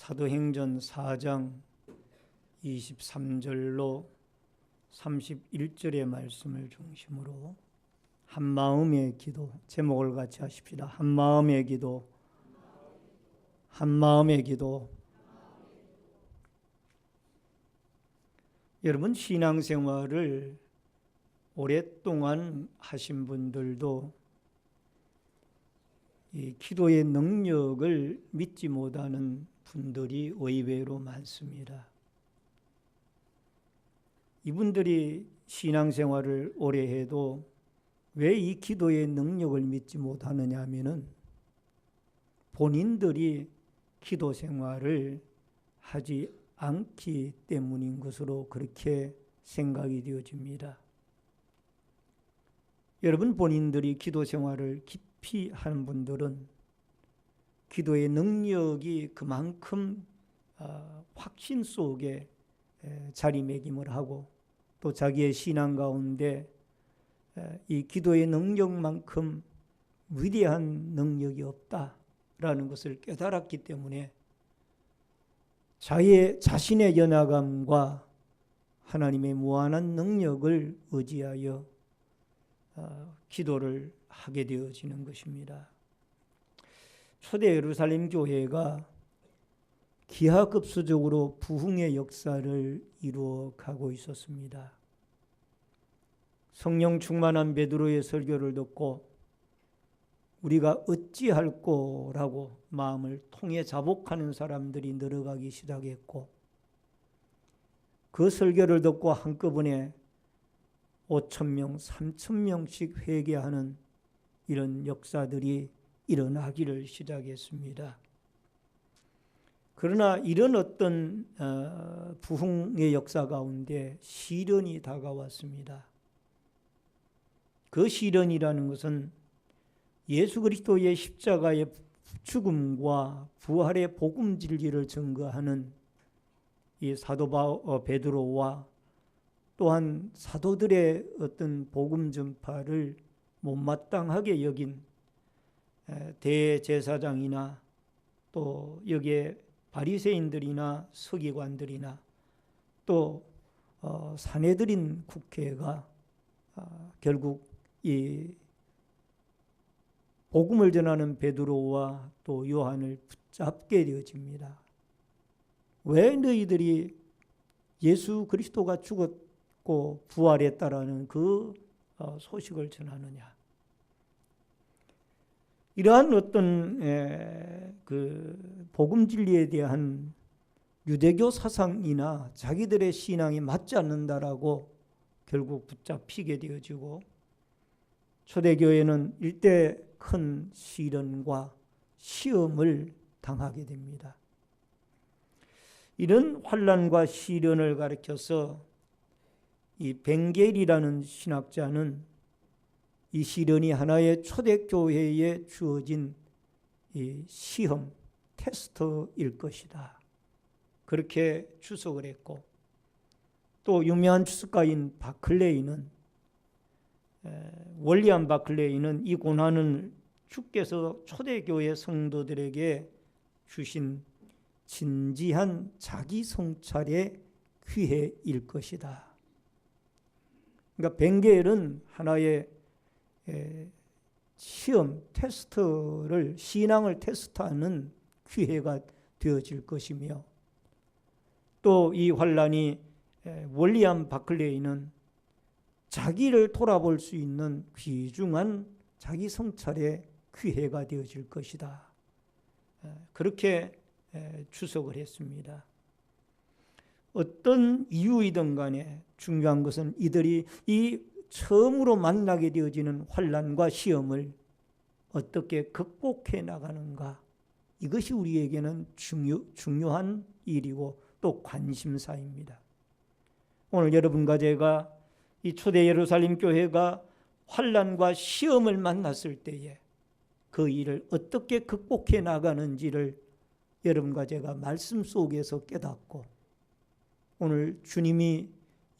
사도행전 4장 23절로 31절의 말씀을 중심으로 한마음의 기도, 제목을 같이 하십시다. 한마음의 기도, 한마음의 기도. 여러분, 신앙생활을 오랫동안 하신 분들도 이 기도의 능력을 믿지 못하는 분들이 의외로 많습니다. 이분들이 신앙생활을 오래 해도 왜 이 기도의 능력을 믿지 못하느냐 하면은 본인들이 기도 생활을 하지 않기 때문인 것으로 그렇게 생각이 되어집니다. 여러분, 본인들이 기도 생활을 깊이 하는 분들은 기도의 능력이 그만큼 확신 속에 자리매김을 하고 또 자기의 신앙 가운데 이 기도의 능력만큼 위대한 능력이 없다라는 것을 깨달았기 때문에 자신의 연약함과 하나님의 무한한 능력을 의지하여 기도를 하게 되어지는 것입니다. 초대 예루살렘 교회가 기하급수적으로 부흥의 역사를 이루어가고 있었습니다. 성령 충만한 베드로의 설교를 듣고 우리가 어찌할꼬라고 마음을 통해 자복하는 사람들이 늘어가기 시작했고, 그 설교를 듣고 한꺼번에 5,000명, 3,000명씩 회개하는 이런 역사들이 일어나기를 시작했습니다. 그러나 이런 어떤 부흥의 역사 가운데 시련이 다가왔습니다. 그 시련이라는 것은 예수 그리스도의 십자가의 죽음과 부활의 복음 진리를 증거하는 이 사도 베드로와 또한 사도들의 어떤 복음 전파를 못마땅하게 여긴 대제사장이나 또 여기에 바리새인들이나 서기관들이나 또 산헤드린 국회가 결국 이 복음을 전하는 베드로와 또 요한을 붙잡게 되어집니다. 왜 너희들이 예수 그리스도가 죽었고 부활했다라는 그 소식을 전하느냐? 이러한 어떤 그 복음 진리에 대한 유대교 사상이나 자기들의 신앙이 맞지 않는다라고 결국 붙잡히게 되어지고, 초대교회는 일대 큰 시련과 시험을 당하게 됩니다. 이런 환난과 시련을 가리켜서 이 벵겔이라는 신학자는 이 시련이 하나의 초대교회에 주어진 이 시험, 테스트일 것이다, 그렇게 추석을 했고, 또 유명한 추석가인 바클레이는 월리엄 바클레이는 이 고난은 주께서 초대교회 성도들에게 주신 진지한 자기 성찰의 기회일 것이다. 그러니까 벵겔은 하나의 시험, 테스트를, 신앙을 테스트하는 기회가 되어질 것이며, 또 이 환란이 월리엄 바클레이는 자기를 돌아볼 수 있는 귀중한 자기 성찰의 기회가 되어질 것이다, 그렇게 추석을 했습니다. 어떤 이유이든 간에 중요한 것은 이들이 이 처음으로 만나게 되어지는 환난과 시험을 어떻게 극복해 나가는가, 이것이 우리에게는 중요한 일이고 또 관심사입니다. 오늘 여러분과 제가 이 초대 예루살렘 교회가 환난과 시험을 만났을 때에 그 일을 어떻게 극복해 나가는지를 여러분과 제가 말씀 속에서 깨닫고, 오늘 주님이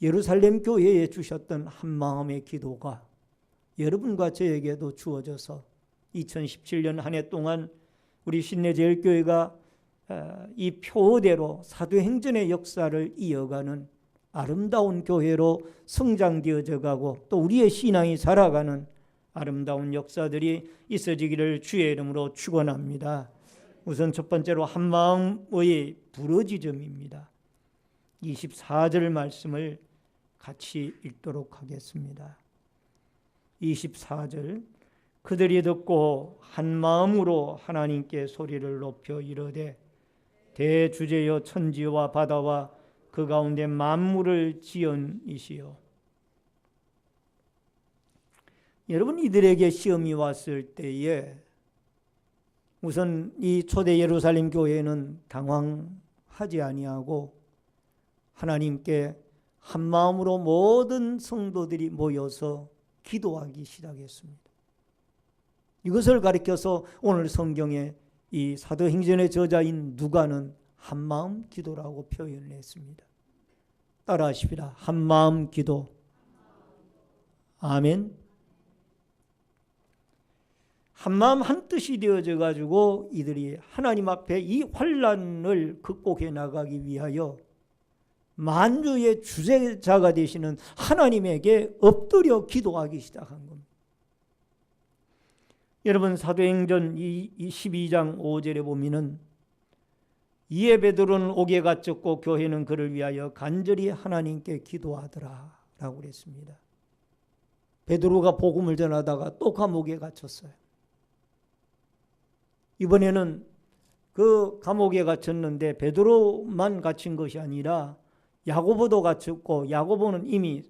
예루살렘 교회에 주셨던 한마음의 기도가 여러분과 저에게도 주어져서 2017년 한 해 동안 우리 신내제일교회가 이 표대로 사도행전의 역사를 이어가는 아름다운 교회로 성장되어져 가고 또 우리의 신앙이 자라가는 아름다운 역사들이 있어지기를 주의 이름으로 축원합니다. 우선 첫 번째로 한마음의 부르짖음입니다. 24절 말씀을 같이 읽도록 하겠습니다. 24절 그들이 듣고 한마음으로 하나님께 소리를 높여 이르되 대주제여 천지와 바다와 그 가운데 만물을 지은이시여. 여러분, 이들에게 시험이 왔을 때에 우선 이 초대 예루살렘 교회는 당황하지 아니하고 하나님께 한 마음으로 모든 성도들이 모여서 기도하기 시작했습니다. 이것을 가리켜서 오늘 성경에 이 사도행전의 저자인 누가는 한마음 기도라고 표현을 했습니다. 따라하십시다. 한마음 기도. 아멘. 한마음 한뜻이 되어져 가지고 이들이 하나님 앞에 이 환난을 극복해 나가기 위하여 만주의 주제자가 되시는 하나님에게 엎드려 기도하기 시작한 겁니다. 여러분, 사도행전 12장 5절에 보면은 이에 베드로는 옥에 갇혔고 교회는 그를 위하여 간절히 하나님께 기도하더라 라고 그랬습니다. 베드로가 복음을 전하다가 또 감옥에 갇혔어요. 이번에는 그 감옥에 갇혔는데 베드로만 갇힌 것이 아니라 야고보도 갇혔고 야고보는 이미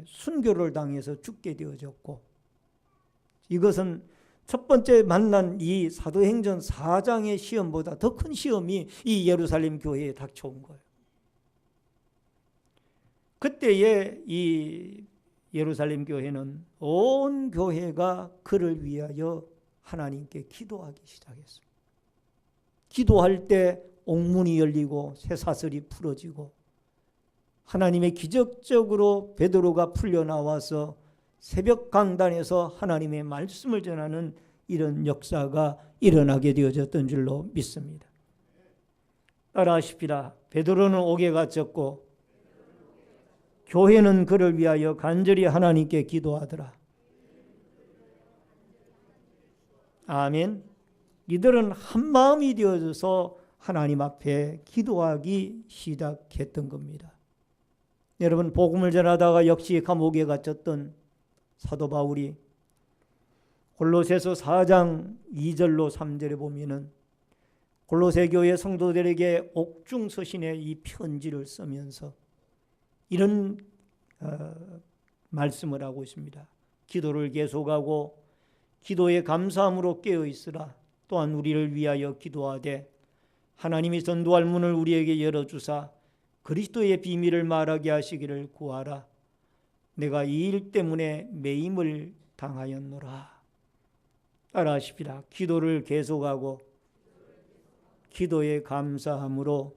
순교를 당해서 죽게 되어졌고, 이것은 첫 번째 만난 이 사도행전 4장의 시험보다 더 큰 시험이 이 예루살렘 교회에 닥쳐온 거예요. 그때에 이 예루살렘 교회는 온 교회가 그를 위하여 하나님께 기도하기 시작했습니다. 기도할 때 옥문이 열리고 쇠사슬이 풀어지고 하나님의 기적적으로 베드로가 풀려나와서 새벽 강단에서 하나님의 말씀을 전하는 이런 역사가 일어나게 되어졌던 줄로 믿습니다. 따라하십시다. 베드로는 옥에 갇혔고 교회는 그를 위하여 간절히 하나님께 기도하더라. 아멘. 이들은 한 마음이 되어져서 하나님 앞에 기도하기 시작했던 겁니다. 여러분, 복음을 전하다가 역시 감옥에 갇혔던 사도 바울이 골로새서 4장 2절로 3절에 보면은 골로새 교회 성도들에게 옥중 서신의 이 편지를 쓰면서 이런 말씀을 하고 있습니다. 기도를 계속하고 기도에 감사함으로 깨어 있으라. 또한 우리를 위하여 기도하되 하나님이 전도할 문을 우리에게 열어주사 그리스도의 비밀을 말하게 하시기를 구하라. 내가 이 일 때문에 매임을 당하였노라. 따라하십시다. 기도를 계속하고 기도에 감사함으로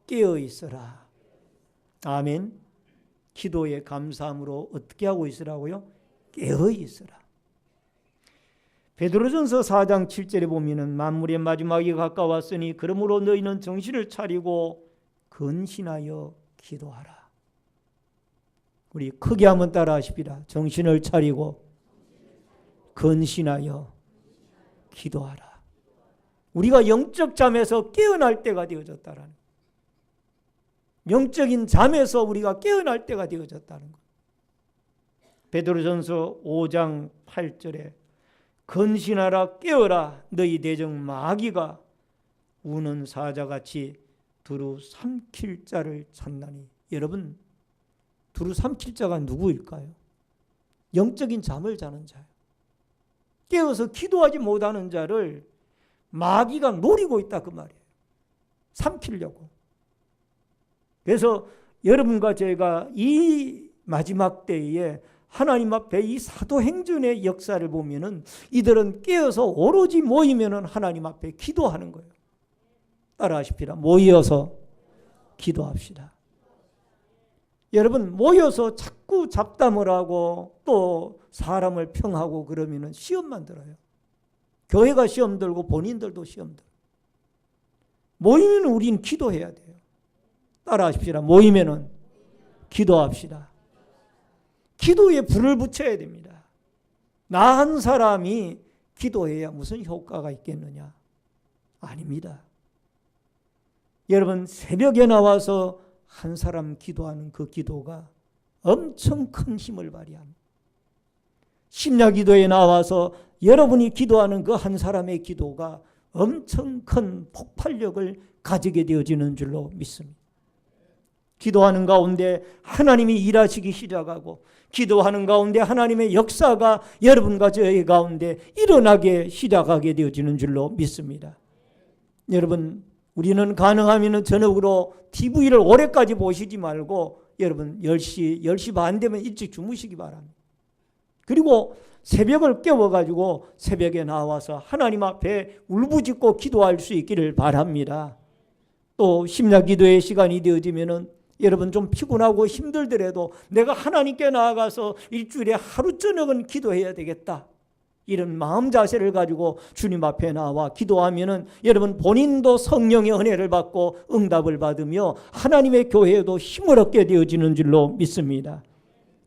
깨어 있어라. 아멘. 기도에 감사함으로 어떻게 하고 있으라고요? 깨어 있어라. 베드로전서 4장 7절에 보면은 만물의 마지막이 가까웠으니 그러므로 너희는 정신을 차리고 근신하여 기도하라. 우리 크게 한번 따라하십시다. 정신을 차리고 근신하여 기도하라. 우리가 영적 잠에서 깨어날 때가 되어졌다라는, 영적인 잠에서 우리가 깨어날 때가 되어졌다는 것. 베드로전서 5장 8절에 근신하라 깨어라 너희 대적 마귀가 우는 사자같이 두루 삼킬 자를 찾나니. 여러분, 두루 삼킬 자가 누구일까요? 영적인 잠을 자는 자예요. 깨어서 기도하지 못하는 자를 마귀가 노리고 있다 그 말이에요. 삼키려고. 그래서 여러분과 제가 이 마지막 때에 하나님 앞에 이 사도행전의 역사를 보면은 이들은 깨어서 오로지 모이면은 하나님 앞에 기도하는 거예요. 따라하십시다. 모여서 기도합시다. 여러분, 모여서 자꾸 잡담을 하고 또 사람을 평하고 그러면은 시험만 들어요. 교회가 시험 들고 본인들도 시험 들어요. 모이면 우린 기도해야 돼요. 따라하십시다. 모이면은 기도합시다. 기도에 불을 붙여야 됩니다. 나 한 사람이 기도해야 무슨 효과가 있겠느냐? 아닙니다. 여러분, 새벽에 나와서 한 사람 기도하는 그 기도가 엄청 큰 힘을 발휘합니다. 심야기도에 나와서 여러분이 기도하는 그 한 사람의 기도가 엄청 큰 폭발력을 가지게 되어지는 줄로 믿습니다. 기도하는 가운데 하나님이 일하시기 시작하고, 기도하는 가운데 하나님의 역사가 여러분과 저의 가운데 일어나게 시작하게 되어지는 줄로 믿습니다. 여러분, 우리는 가능하면 저녁으로 TV를 오래까지 보시지 말고 여러분 10시 반 되면 일찍 주무시기 바랍니다. 그리고 새벽을 깨워가지고 새벽에 나와서 하나님 앞에 울부짖고 기도할 수 있기를 바랍니다. 또 심야기도의 시간이 되어지면은 여러분 좀 피곤하고 힘들더라도 내가 하나님께 나아가서 일주일에 하루 저녁은 기도해야 되겠다, 이런 마음 자세를 가지고 주님 앞에 나와 기도하면은 여러분 본인도 성령의 은혜를 받고 응답을 받으며 하나님의 교회에도 힘을 얻게 되어지는 줄로 믿습니다.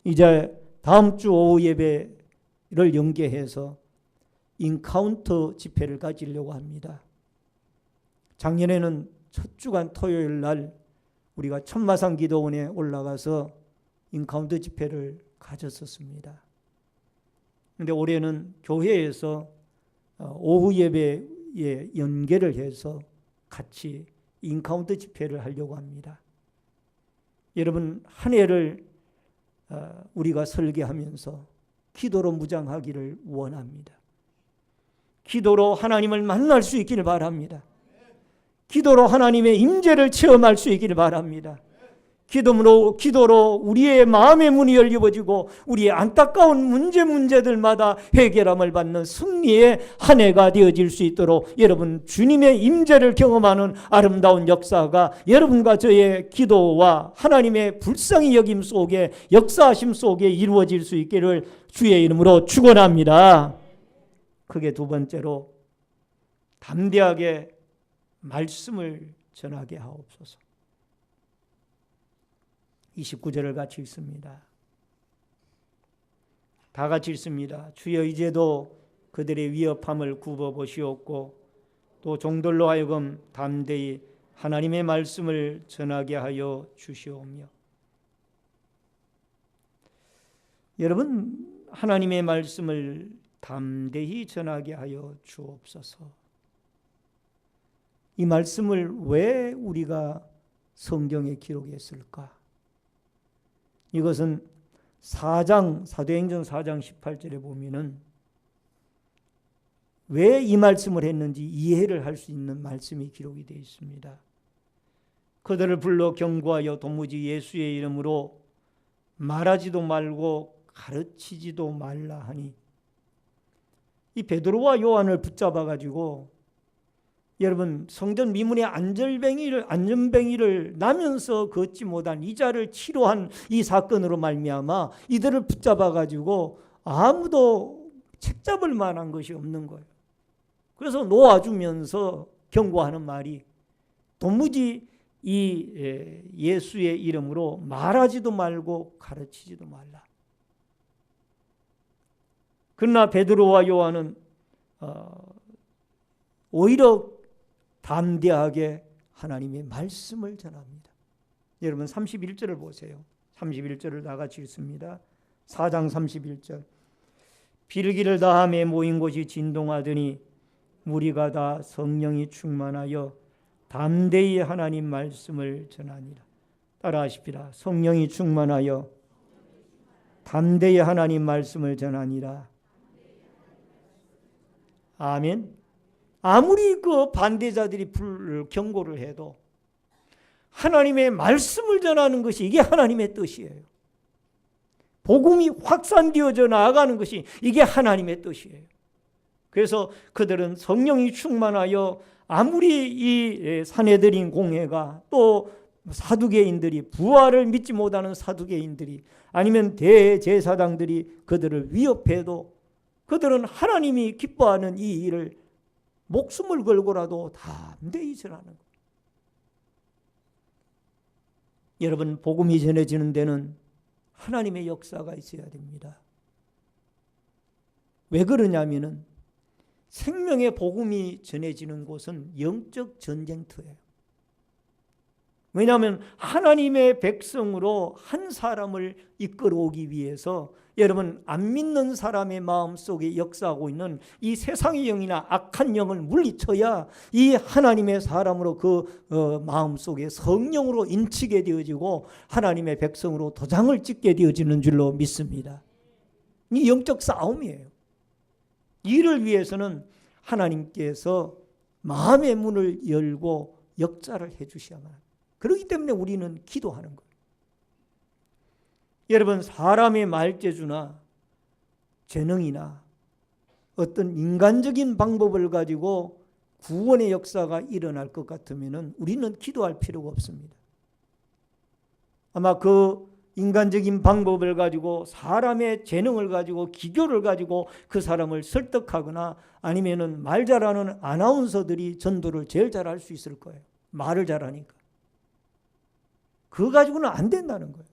이제 다음 주 오후 예배를 연계해서 인카운터 집회를 가지려고 합니다. 작년에는 첫 주간 토요일 날 우리가 천마산 기도원에 올라가서 인카운터 집회를 가졌었습니다. 그런데 올해는 교회에서 오후 예배에 연계를 해서 같이 인카운터 집회를 하려고 합니다. 여러분, 한 해를 우리가 설계하면서 기도로 무장하기를 원합니다. 기도로 하나님을 만날 수 있기를 바랍니다. 기도로 하나님의 임재를 체험할 수 있기를 바랍니다. 기도로 우리의 마음의 문이 열려지고 우리의 안타까운 문제들마다 해결함을 받는 승리의 한 해가 되어질 수 있도록 여러분 주님의 임재를 경험하는 아름다운 역사가 여러분과 저의 기도와 하나님의 불쌍히 여김 속에 역사하심 속에 이루어질 수 있기를 주의 이름으로 축원합니다. 그게 두 번째로 담대하게 말씀을 전하게 하옵소서. 29절을 같이 읽습니다. 다 같이 읽습니다. 주여 이제도 그들의 위협함을 굽어보시옵고 또 종들로 하여금 담대히 하나님의 말씀을 전하게 하여 주시오며. 여러분, 하나님의 말씀을 담대히 전하게 하여 주옵소서. 이 말씀을 왜 우리가 성경에 기록했을까? 이것은 사도행전 4장 18절에 보면은 왜 이 말씀을 했는지 이해를 할 수 있는 말씀이 기록이 되어 있습니다. 그들을 불러 경고하여 도무지 예수의 이름으로 말하지도 말고 가르치지도 말라 하니, 이 베드로와 요한을 붙잡아 가지고 여러분 성전 미문의 안전뱅이를 나면서 걷지 못한 이자를 치료한 이 사건으로 말미암아 이들을 붙잡아 가지고 아무도 책잡을 만한 것이 없는 거예요. 그래서 놓아주면서 경고하는 말이 도무지 이 예수의 이름으로 말하지도 말고 가르치지도 말라. 그러나 베드로와 요한은 오히려 담대하게 하나님의 말씀을 전합니다. 여러분 31절을 보세요. 31절을 다 같이 읽습니다. 4장 31절. 빌기를 다함에 모인 곳이 진동하더니 무리가 다 성령이 충만하여 담대히 하나님 말씀을 전하니라. 따라하십시다. 성령이 충만하여 담대히 하나님 말씀을 전하니라. 아멘. 아무리 그 반대자들이 경고를 해도 하나님의 말씀을 전하는 것이 이게 하나님의 뜻이에요. 복음이 확산되어져 나아가는 것이 이게 하나님의 뜻이에요. 그래서 그들은 성령이 충만하여 아무리 이 사내들인 공회가 또 사두개인들이 부활을 믿지 못하는 사두개인들이 아니면 대제사장들이 그들을 위협해도 그들은 하나님이 기뻐하는 이 일을 목숨을 걸고라도 담대히 전하는 거예요. 여러분, 복음이 전해지는 데는 하나님의 역사가 있어야 됩니다. 왜 그러냐면은 생명의 복음이 전해지는 곳은 영적 전쟁터예요. 왜냐하면 하나님의 백성으로 한 사람을 이끌어오기 위해서 여러분, 안 믿는 사람의 마음속에 역사하고 있는 이 세상의 영이나 악한 영을 물리쳐야 이 하나님의 사람으로 그 마음속에 성령으로 인치게 되어지고 하나님의 백성으로 도장을 찍게 되어지는 줄로 믿습니다. 이 영적 싸움이에요. 이를 위해서는 하나님께서 마음의 문을 열고 역사를 해 주셔야만 합니다. 그렇기 때문에 우리는 기도하는 거예요. 여러분, 사람의 말재주나 재능이나 어떤 인간적인 방법을 가지고 구원의 역사가 일어날 것 같으면 우리는 기도할 필요가 없습니다. 아마 그 인간적인 방법을 가지고 사람의 재능을 가지고 기교를 가지고 그 사람을 설득하거나 아니면은 말 잘하는 아나운서들이 전도를 제일 잘할 수 있을 거예요. 말을 잘하니까. 그거 가지고는 안 된다는 거예요.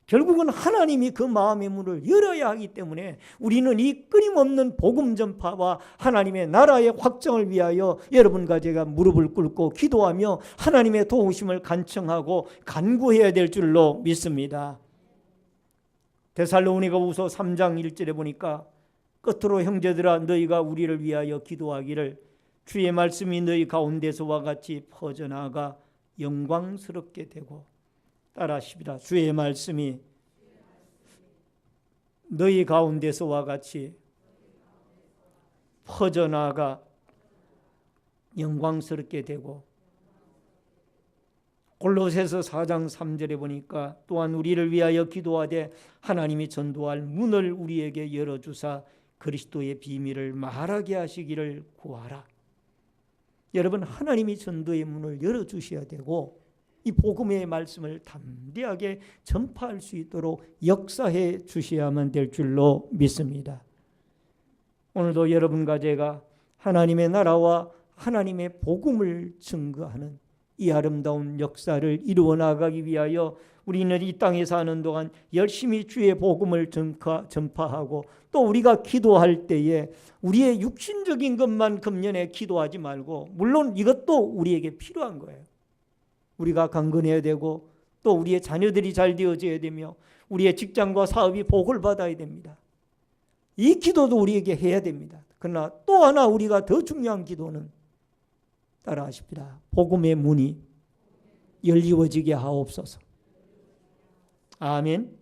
결국은 하나님이 그 마음의 문을 열어야 하기 때문에 우리는 이 끊임없는 복음 전파와 하나님의 나라의 확정을 위하여 여러분과 제가 무릎을 꿇고 기도하며 하나님의 도우심을 간청하고 간구해야 될 줄로 믿습니다. 데살로니가후서 3장 1절에 보니까 끝으로 형제들아 너희가 우리를 위하여 기도하기를 주의 말씀이 너희 가운데서와 같이 퍼져나가 영광스럽게 되고, 따라하십니다. 주의 말씀이 너희 가운데서와 같이 퍼져나가 영광스럽게 되고, 골로새서 4장 3절에 보니까 또한 우리를 위하여 기도하되 하나님이 전도할 문을 우리에게 열어주사 그리스도의 비밀을 말하게 하시기를 구하라. 여러분, 하나님이 전도의 문을 열어주셔야 되고 이 복음의 말씀을 담대하게 전파할 수 있도록 역사해 주셔야만 될 줄로 믿습니다. 오늘도 여러분과 제가 하나님의 나라와 하나님의 복음을 증거하는 이 아름다운 역사를 이루어 나가기 위하여 우리는 이 땅에 사는 동안 열심히 주의 복음을 전파하고 또 우리가 기도할 때에 우리의 육신적인 것만 금년에 기도하지 말고, 물론 이것도 우리에게 필요한 거예요. 우리가 강건해야 되고 또 우리의 자녀들이 잘 되어져야 되며 우리의 직장과 사업이 복을 받아야 됩니다. 이 기도도 우리에게 해야 됩니다. 그러나 또 하나 우리가 더 중요한 기도는, 따라하십니다. 복음의 문이 열리워지게 하옵소서. 아멘.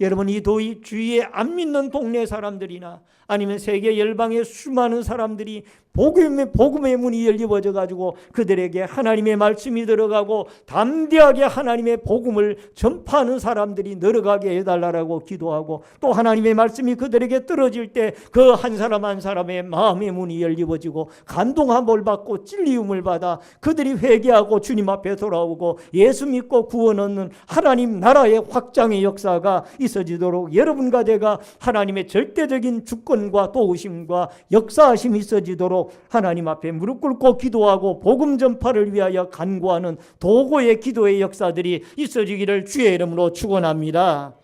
여러분, 이 도의 주위에 안 믿는 동네 사람들이나 아니면 세계 열방의 수많은 사람들이 복음의 문이 열리워져 가지고 그들에게 하나님의 말씀이 들어가고 담대하게 하나님의 복음을 전파하는 사람들이 늘어가게 해달라고 기도하고, 또 하나님의 말씀이 그들에게 떨어질 때 그 한 사람 한 사람의 마음의 문이 열리워지고 감동함을 받고 찔리움을 받아 그들이 회개하고 주님 앞에 돌아오고 예수 믿고 구원 얻는 하나님 나라의 확장의 역사가 있어지도록 여러분과 제가 하나님의 절대적인 주권과 도우심과 역사하심이 있어지도록 하나님 앞에 무릎 꿇고 기도하고 복음 전파를 위하여 간구하는 도구의 기도의 역사들이 있어지기를 주의 이름으로 축원합니다.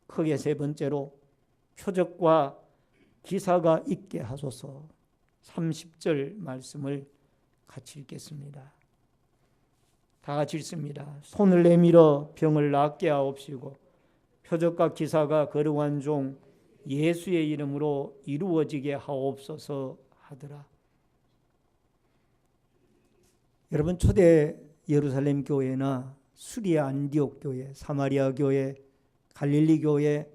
크게 세 번째로 표적과 기사가 있게 하소서. 30절 말씀을 같이 읽겠습니다. 다 같이 읽습니다. 손을 내밀어 병을 낫게 하옵시고 표적과 기사가 거룩한 종 예수의 이름으로 이루어지게 하옵소서 하더라. 여러분, 초대 예루살렘 교회나 수리아 안디옥 교회, 사마리아 교회, 갈릴리 교회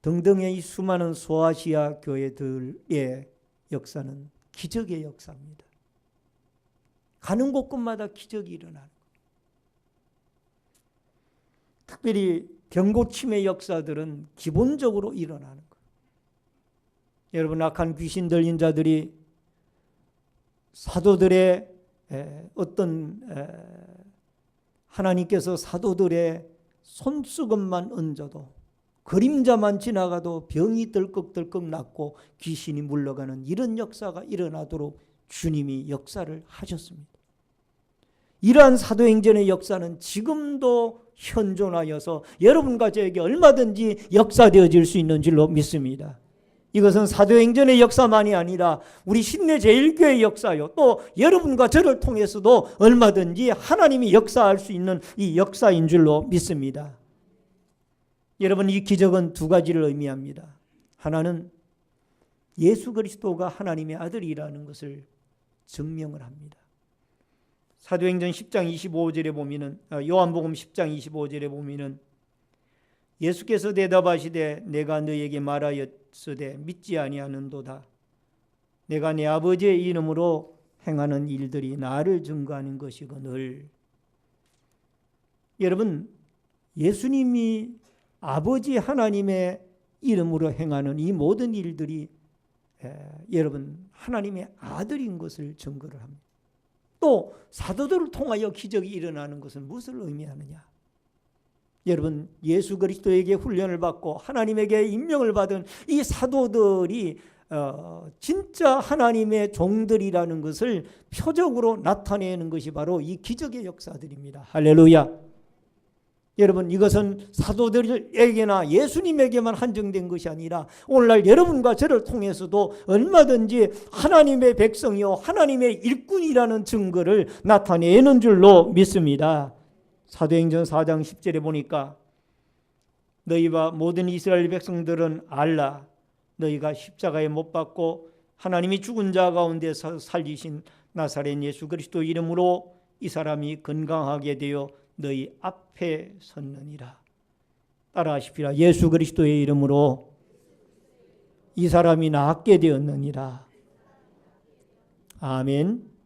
등등의 이 수많은 소아시아 교회들의 역사는 기적의 역사입니다. 가는 곳곳마다 기적이 일어나는 거예요. 특별히 병고침의 역사들은 기본적으로 일어나는 거예요. 여러분, 악한 귀신 들린 자들이 사도들의 어떤 하나님께서 사도들의 손수건만 얹어도, 그림자만 지나가도 병이 덜컥덜컥 낫고 귀신이 물러가는 이런 역사가 일어나도록 주님이 역사를 하셨습니다. 이러한 사도행전의 역사는 지금도 현존하여서 여러분과 저에게 얼마든지 역사되어질 수 있는 줄로 믿습니다. 이것은 사도행전의 역사만이 아니라 우리 신내 제일교회의 역사요, 또 여러분과 저를 통해서도 얼마든지 하나님이 역사할 수 있는 이 역사인 줄로 믿습니다. 여러분, 이 기적은 두 가지를 의미합니다. 하나는 예수 그리스도가 하나님의 아들이라는 것을 증명을 합니다. 사도행전 10장 25절에 보면은, 요한복음 10장 25절에 보면은 예수께서 대답하시되 내가 너에게 말하였으되 믿지 아니하는도다. 내가 내 아버지의 이름으로 행하는 일들이 나를 증거하는 것이거늘. 여러분, 예수님이 아버지 하나님의 이름으로 행하는 이 모든 일들이 여러분 하나님의 아들인 것을 증거를 합니다. 또 사도들을 통하여 기적이 일어나는 것은 무엇을 의미하느냐? 여러분, 예수 그리스도에게 훈련을 받고 하나님에게 임명을 받은 이 사도들이 진짜 하나님의 종들이라는 것을 표적으로 나타내는 것이 바로 이 기적의 역사들입니다. 할렐루야. 여러분, 이것은 사도들에게나 예수님에게만 한정된 것이 아니라 오늘날 여러분과 저를 통해서도 얼마든지 하나님의 백성이요 하나님의 일꾼이라는 증거를 나타내는 줄로 믿습니다. 사도행전 4장 10절에 보니까 너희와 모든 이스라엘 백성들은 알라. 너희가 십자가에 못 박고 하나님이 죽은 자 가운데서 살리신 나사렛 예수 그리스도 이름으로 이 사람이 건강하게 되어 너희 앞에 섰느니라. 따라하십시다. 예수 그리스도의 이름으로 이 사람이 낫게 되었느니라. 아멘.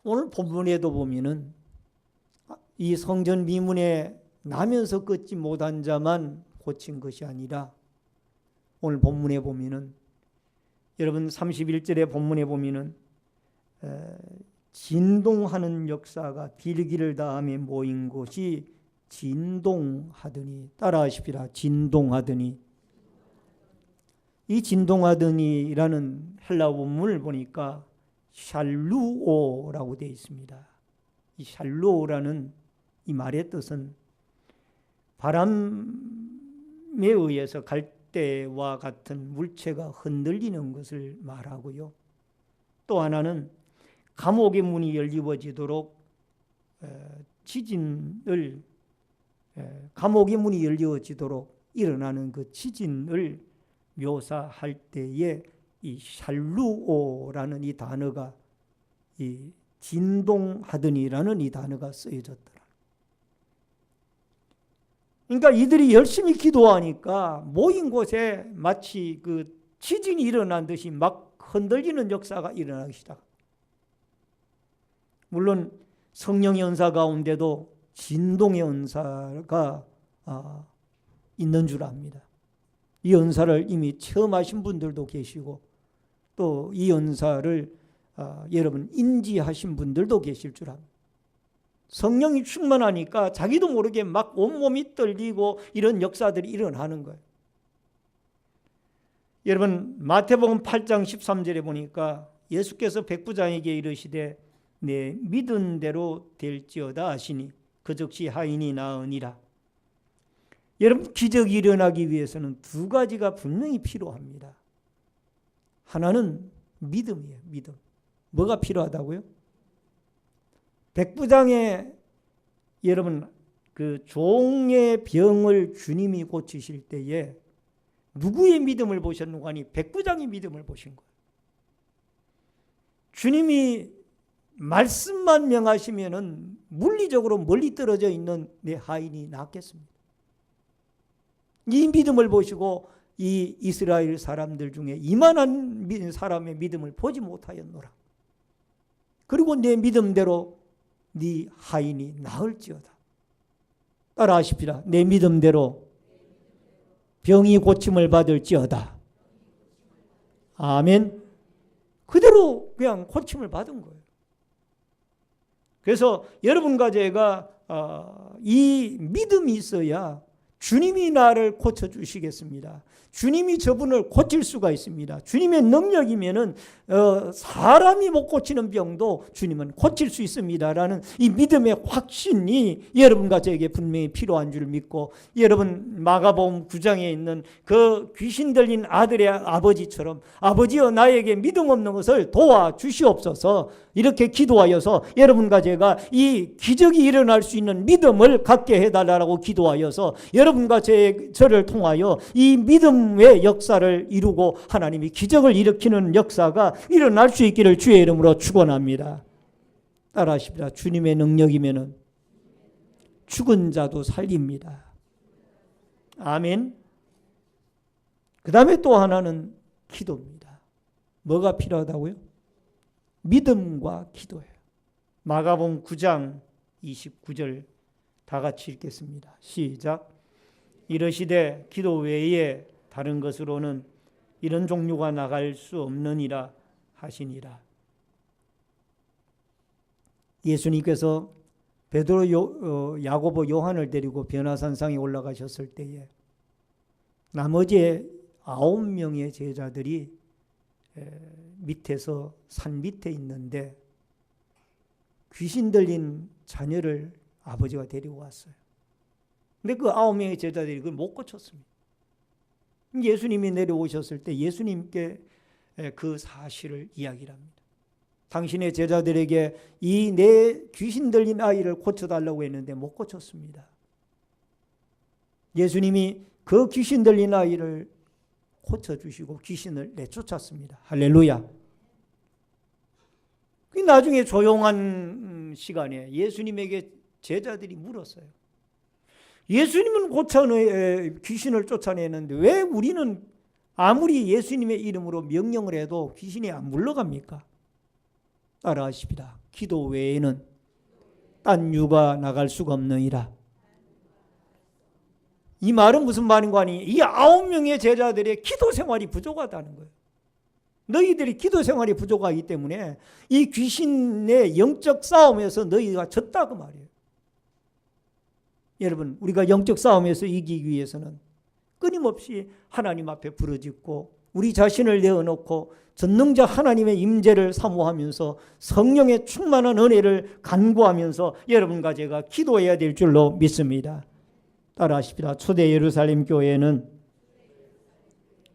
오늘 본문에도 보면은 이 성전 미문에 나면서 걷지 못한 자만 고친 것이 아니라 오늘 본문에 보면은 여러분 31절의 본문에 보면은 진동하는 역사가 빌기를 다음에 모인 곳이 진동하더니. 따라하십시다. 진동하더니. 이 진동하더니라는 헬라어 본문을 보니까 샬루오라고 되어 있습니다. 이 샬루오라는 이 말의 뜻은 바람에 의해서 갈대와 같은 물체가 흔들리는 것을 말하고요. 또 하나는 감옥의 문이 열리워지도록 감옥의 문이 열리워지도록 일어나는 그 지진을 묘사할 때에 이 샬루오라는 이 단어가, 이 진동하더니라는 이 단어가 쓰여졌더라. 그러니까 이들이 열심히 기도하니까 모인 곳에 마치 그 지진이 일어난 듯이 막 흔들리는 역사가 일어나기 시작합니다. 물론 성령의 은사 가운데도 진동의 은사가 있는 줄 압니다. 이 은사를 이미 체험하신 분들도 계시고 또 이 은사를 여러분 인지하신 분들도 계실 줄 압니다. 성령이 충만하니까 자기도 모르게 막 온몸이 떨리고 이런 역사들이 일어나는 거예요. 여러분 마태복음 8장 13절에 보니까 예수께서 백부장에게 이르시되 내 믿은 대로 될지어다 하시니 그 즉시 하인이 나으니라. 여러분 기적이 일어나기 위해서는 두 가지가 분명히 필요합니다. 하나는 믿음이에요. 믿음. 뭐가 필요하다고요? 백부장의 여러분 그 종의 병을 주님이 고치실 때에 누구의 믿음을 보셨는가 하니 백부장의 믿음을 보신 거예요. 주님이 말씀만 명하시면은 물리적으로 멀리 떨어져 있는 내 하인이 낫겠습니다. 이 믿음을 보시고 이 이스라엘 사람들 중에 이만한 사람의 믿음을 보지 못하였노라. 그리고 내 믿음대로 네 하인이 나을지어다. 따라하십시다. 내 믿음대로 병이 고침을 받을지어다. 아멘. 그대로 그냥 고침을 받은 거예요. 그래서 여러분과 제가 이 믿음이 있어야 주님이 나를 고쳐주시겠습니다. 주님이 저분을 고칠 수가 있습니다. 주님의 능력이면은 사람이 못 고치는 병도 주님은 고칠 수 있습니다라는 이 믿음의 확신이 여러분과 저에게 분명히 필요한 줄 믿고, 여러분 마가복음 9장에 있는 그 귀신 들린 아들의 아버지처럼 아버지여 나에게 믿음 없는 것을 도와주시옵소서 이렇게 기도하여서 여러분과 제가 이 기적이 일어날 수 있는 믿음을 갖게 해달라고 기도하여서 여러분과 저를 통하여 이 믿음의 역사를 이루고 하나님이 기적을 일으키는 역사가 일어날 수 있기를 주의 이름으로 축원합니다. 따라하십니다. 주님의 능력이면은 죽은 자도 살립니다. 아멘. 그 다음에 또 하나는 기도입니다. 뭐가 필요하다고요? 믿음과 기도예요. 마가복음 9장 29절 다 같이 읽겠습니다. 시작. 이르시되 기도 외에 다른 것으로는 이런 종류가 나갈 수 없느니라 하시니라. 예수님께서 베드로, 야고보, 요한을 데리고 변화산상에 올라가셨을 때에 나머지 9명의 제자들이 밑에서 산 밑에 있는데 귀신 들린 자녀를 아버지가 데리고 왔어요. 근데 그 9명의 제자들이 그걸 못 고쳤습니다. 예수님이 내려오셨을 때 예수님께 그 사실을 이야기를 합니다. 당신의 제자들에게 이 내 귀신 들린 아이를 고쳐달라고 했는데 못 고쳤습니다. 예수님이 그 귀신 들린 아이를 고쳐주시고 귀신을 내쫓았습니다. 할렐루야. 나중에 조용한 시간에 예수님에게 제자들이 물었어요. 예수님은 귀신을 쫓아내는데 왜 우리는 아무리 예수님의 이름으로 명령을 해도 귀신이 안 물러갑니까? 따라하십니다. 기도 외에는 딴 유가 나갈 수가 없느니라. 이 말은 무슨 말인 거 아니에요? 이 9명의 제자들의 기도 생활이 부족하다는 거예요. 너희들이 기도 생활이 부족하기 때문에 이 귀신의 영적 싸움에서 너희가 졌다고 말이에요. 여러분, 우리가 영적 싸움에서 이기기 위해서는 끊임없이 하나님 앞에 부르짖고 우리 자신을 내어놓고 전능자 하나님의 임재를 사모하면서 성령의 충만한 은혜를 간구하면서 여러분과 제가 기도해야 될 줄로 믿습니다. 따라하십니다. 초대 예루살렘 교회는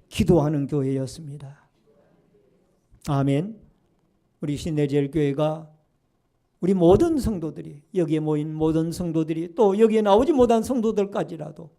기도하는 교회였습니다. 아멘. 우리 신내제일교회가 우리 모든 성도들이, 여기에 모인 모든 성도들이, 또 여기에 나오지 못한 성도들까지라도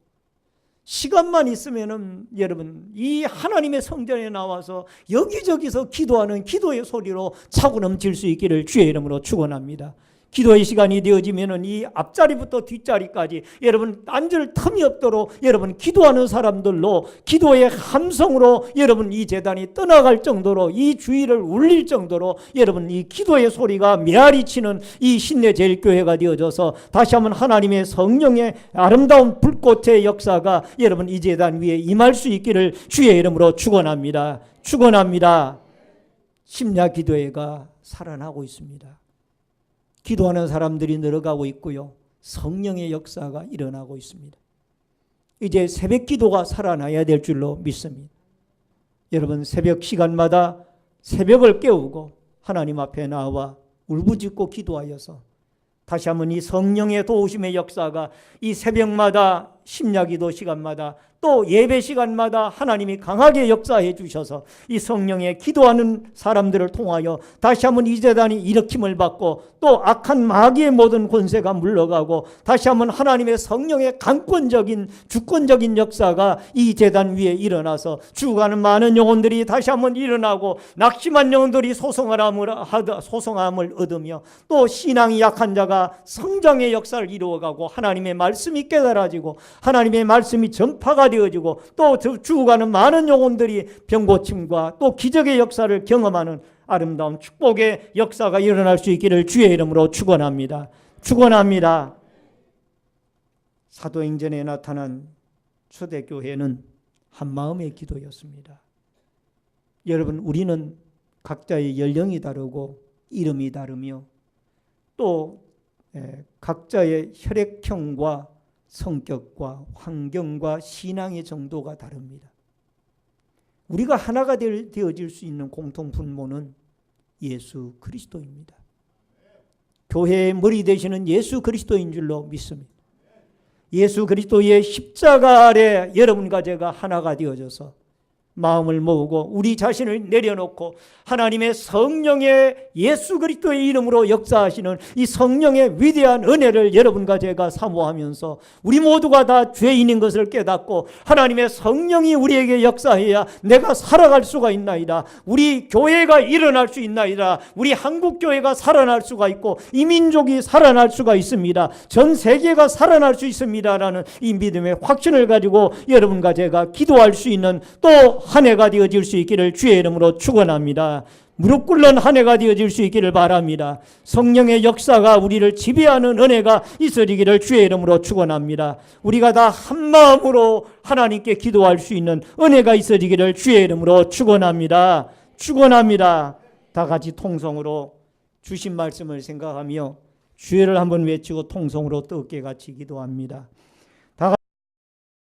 시간만 있으면은 여러분 이 하나님의 성전에 나와서 여기저기서 기도하는 기도의 소리로 차고 넘칠 수 있기를 주의 이름으로 축원합니다. 기도의 시간이 되어지면은 이 앞자리부터 뒷자리까지 여러분 앉을 틈이 없도록 여러분 기도하는 사람들로 기도의 함성으로 여러분 이 제단이 떠나갈 정도로 이 주위를 울릴 정도로 여러분 이 기도의 소리가 메아리치는 이 신내제일교회가 되어져서 다시 한번 하나님의 성령의 아름다운 불꽃의 역사가 여러분 이 제단 위에 임할 수 있기를 주의 이름으로 축원합니다. 축원합니다. 심야기도회가 살아나고 있습니다. 기도하는 사람들이 늘어가고 있고요. 성령의 역사가 일어나고 있습니다. 이제 새벽 기도가 살아나야 될 줄로 믿습니다. 여러분 새벽 시간마다 새벽을 깨우고 하나님 앞에 나와 울부짖고 기도하여서 다시 한번 이 성령의 도우심의 역사가 이 새벽마다 심야기도 시간마다 또 예배 시간마다 하나님이 강하게 역사해 주셔서 이 성령의 기도하는 사람들을 통하여 다시 한번 이 제단이 일으킴을 받고 또 악한 마귀의 모든 권세가 물러가고 다시 한번 하나님의 성령의 강권적인 주권적인 역사가 이 제단 위에 일어나서 죽어가는 많은 영혼들이 다시 한번 일어나고 낙심한 영혼들이 소성함을 얻으며 또 신앙이 약한 자가 성장의 역사를 이루어가고 하나님의 말씀이 깨달아지고 하나님의 말씀이 전파가 되어지고 또 죽어가는 많은 영혼들이 병고침과 또 기적의 역사를 경험하는 아름다운 축복의 역사가 일어날 수 있기를 주의 이름으로 축원합니다. 축원합니다. 사도행전에 나타난 초대교회는 한마음의 기도였습니다. 여러분 우리는 각자의 연령이 다르고 이름이 다르며 또 각자의 혈액형과 성격과 환경과 신앙의 정도가 다릅니다. 우리가 하나가 되어질 수 있는 공통 분모는 예수 그리스도입니다. 교회의 머리 되시는 예수 그리스도인 줄로 믿습니다. 예수 그리스도의 십자가 아래 여러분과 제가 하나가 되어져서 마음을 모으고 우리 자신을 내려놓고 하나님의 성령의 예수 그리스도의 이름으로 역사하시는 이 성령의 위대한 은혜를 여러분과 제가 사모하면서 우리 모두가 다 죄인인 것을 깨닫고 하나님의 성령이 우리에게 역사해야 내가 살아갈 수가 있나이다. 우리 교회가 일어날 수 있나이다. 우리 한국교회가 살아날 수가 있고 이 민족이 살아날 수가 있습니다. 전 세계가 살아날 수 있습니다라는 이 믿음의 확신을 가지고 여러분과 제가 기도할 수 있는 또 한 해가 되어질 수 있기를 주의 이름으로 축원합니다. 무릎 꿇는 한 해가 되어질 수 있기를 바랍니다. 성령의 역사가 우리를 지배하는 은혜가 있어지기를 주의 이름으로 축원합니다. 우리가 다 한마음으로 하나님께 기도할 수 있는 은혜가 있어지기를 주의 이름으로 축원합니다. 축원합니다. 다 같이 통성으로 주신 말씀을 생각하며 주의를 한번 외치고 통성으로 또 어깨같이 기도합니다.